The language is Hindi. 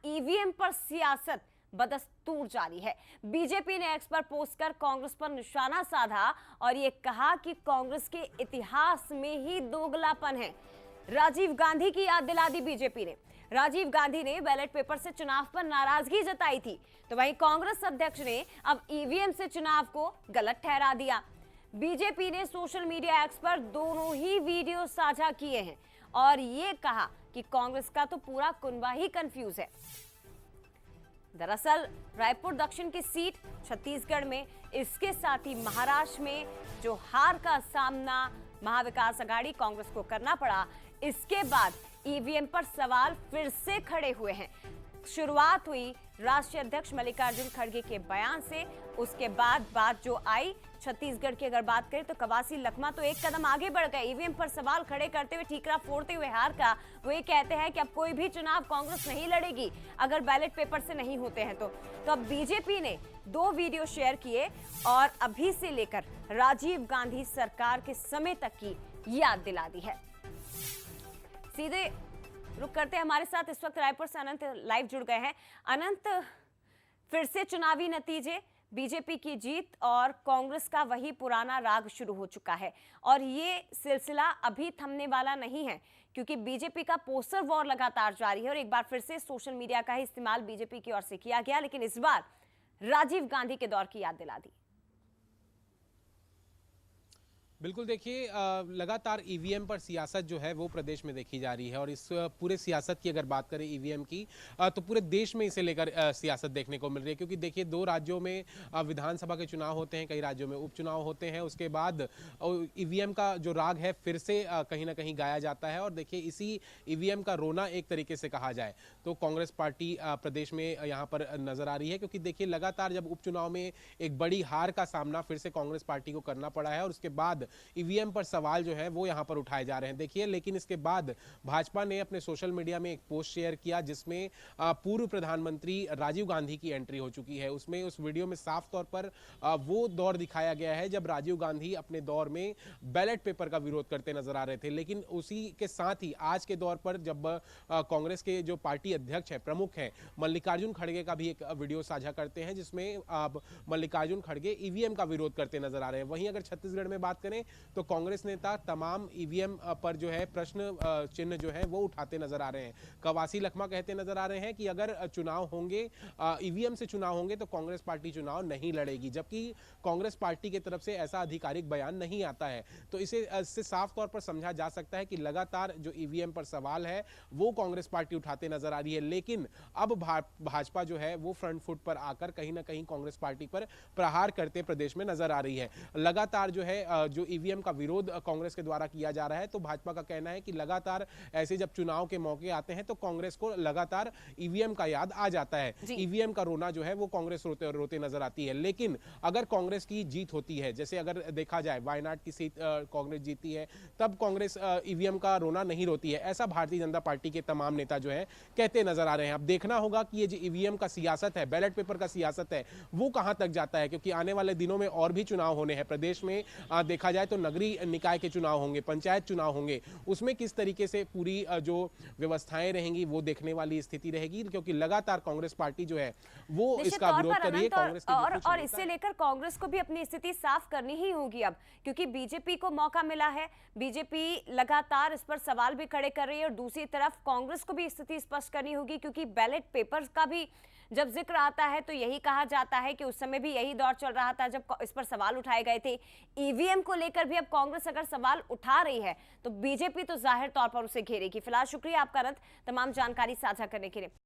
ईवीएम पर सियासत बदस्तूर जारी है। बीजेपी ने एक्स पर पोस्ट कर कांग्रेस पर निशाना साधा और ये कहा कि कांग्रेस के इतिहास में ही दोगलापन है। राजीव गांधी की याद दिला दी बीजेपी ने। राजीव गांधी ने बैलेट पेपर से चुनाव पर नाराजगी जताई थी, तो वहीं कांग्रेस अध्यक्ष ने अब ईवीएम से चुनाव को गलत ठहरा दिया। बीजेपी ने सोशल मीडिया एक्स पर दोनों ही वीडियो साझा किए हैं और ये कहा कि कांग्रेस का तो पूरा कुनबा ही कंफ्यूज है। दरअसल रायपुर दक्षिण की सीट छत्तीसगढ़ में, इसके साथ ही महाराष्ट्र में जो हार का सामना महाविकास आघाड़ी कांग्रेस को करना पड़ा, इसके बाद ईवीएम पर सवाल फिर से खड़े हुए हैं। शुरुआत हुई राष्ट्रीय अध्यक्ष मल्लिकार्जुन खड़गे के बयान से, उसके बाद बात जो आई छत्तीसगढ़ की अगर बात करें तो कवासी लखमा तो एक कदम आगे बढ़ गए। ईवीएम पर सवाल खड़े करते हुए, ठीकरा फोड़ते हुए हार का वो ये कहते हैं कि अब कोई भी चुनाव कांग्रेस नहीं लड़ेगी अगर बैलेट पेपर से नहीं होते हैं तो अब बीजेपी ने 2 वीडियो शेयर किए और अभी से लेकर राजीव गांधी सरकार के समय तक की याद दिला दी है। सीधे रुक करते हैं, हमारे साथ इस वक्त रायपुर से अनंत लाइव जुड़ गए हैं। अनंत, फिर से चुनावी नतीजे, बीजेपी की जीत और कांग्रेस का वही पुराना राग शुरू हो चुका है और ये सिलसिला अभी थमने वाला नहीं है क्योंकि बीजेपी का पोस्टर वॉर लगातार जारी है और एक बार फिर से सोशल मीडिया का ही इस्तेमाल बीजेपी की ओर से किया गया, लेकिन इस बार राजीव गांधी के दौर की याद दिला दी। बिल्कुल, देखिए लगातार ईवीएम पर सियासत जो है वो प्रदेश में देखी जा रही है और इस पूरे सियासत की अगर बात करें ईवीएम की तो पूरे देश में इसे लेकर सियासत देखने को मिल रही है क्योंकि देखिए 2 राज्यों में विधानसभा के चुनाव होते हैं, कई राज्यों में उपचुनाव होते हैं, उसके बाद ईवीएम का जो राग है फिर से कहीं ना कहीं गाया जाता है और देखिए इसी ईवीएम का रोना एक तरीके से कहा जाए तो कांग्रेस पार्टी प्रदेश में यहाँ पर नजर आ रही है क्योंकि देखिए लगातार जब उपचुनाव में एक बड़ी हार का सामना फिर से कांग्रेस पार्टी को करना पड़ा है और उसके बाद ईवीएम पर सवाल जो है वो यहां पर उठाए जा रहे हैं। देखिए, लेकिन इसके बाद भाजपा ने अपने सोशल मीडिया में एक पोस्ट शेयर किया जिसमें पूर्व प्रधानमंत्री राजीव गांधी की एंट्री हो चुकी है। उसमें उस वीडियो में साफ तौर पर वो दौर दिखाया गया है जब राजीव गांधी अपने दौर में बैलेट पेपर का विरोध करते नजर आ रहे थे, लेकिन उसी के साथ ही आज के दौर पर जब कांग्रेस के जो पार्टी अध्यक्ष है, प्रमुख है मल्लिकार्जुन खड़गे का भी एक वीडियो साझा करते हैं जिसमें मल्लिकार्जुन खड़गे ईवीएम का विरोध करते नजर आ रहे हैं। वहीं अगर छत्तीसगढ़ में बात करें तो कांग्रेस नेता तमाम ईवीएम पर जो है प्रश्न चिन्ह जो है वो उठाते नजर आ रहे हैं। कवासी लखमा कहते नजर आ रहे हैं कि अगर चुनाव होंगे, ईवीएम से चुनाव होंगे तो कांग्रेस पार्टी चुनाव नहीं लड़ेगी, जबकि कांग्रेस पार्टी की तरफ से ऐसा आधिकारिक बयान नहीं आता है। तो इससे साफ तौर पर समझा जा सकता है कि लगातार जो ईवीएम पर सवाल है वो कांग्रेस पार्टी उठाते नजर आ रही है, लेकिन अब भाजपा जो है वो फ्रंट फुट पर आकर कहीं ना कहीं कांग्रेस पार्टी पर प्रहार करते प्रदेश में नजर आ रही है। लगातार जो है जो ईवीएम का विरोध कांग्रेस के द्वारा किया जा रहा है, तो भाजपा का कहना है कि लगातार ऐसे जब चुनाव के मौके आते हैं तो कांग्रेस को लगातार ईवीएम का याद आ जाता है। ईवीएम का रोना जो है वो कांग्रेस रोते नजर आती है। लेकिन अगर कांग्रेस की जीत होती है, जैसे अगर देखा जाए वायनाड की सीट कांग्रेस जीती है, तब कांग्रेस ईवीएम का रोना नहीं रोती है, ऐसा भारतीय जनता पार्टी के तमाम नेता जो है कहते नजर आ रहे हैं। अब देखना होगा कि ये जो ईवीएम का सियासत है, बैलेट पेपर का सियासत है, वो कहां तक जाता है क्योंकि आने वाले दिनों में और भी चुनाव होने हैं प्रदेश में। देखा जाए तो नगरीय निकाय के चुनाव होंगे, पंचायत चुनाव होंगे, उसमें किस तरीके से पूरी जो व्यवस्थाएं रहेंगी वो देखने वाली स्थिति रहेगी क्योंकि लगातार कांग्रेस पार्टी जो है वो इसका विरोध कर रही है। कांग्रेस और इससे लेकर कांग्रेस को भी अपनी स्थिति साफ करनी ही होगी अब, क्योंकि बीजेपी को मौका मिला है, बीजेपी लगातार इस पर सवाल भी खड़े कर रही है और दूसरी तरफ कांग्रेस को भी स्थिति स्पष्ट करनी होगी क्योंकि बैलेट पेपर्स का भी जब जिक्र आता है तो यही कहा जाता है कि उस समय भी यही दौर चल रहा था जब इस पर सवाल उठाए गए थे। ईवीएम को लेकर भी अब कांग्रेस अगर सवाल उठा रही है तो बीजेपी तो जाहिर तौर पर उसे घेरेगी। फिलहाल शुक्रिया आपका अनंत, तमाम जानकारी साझा करने के लिए।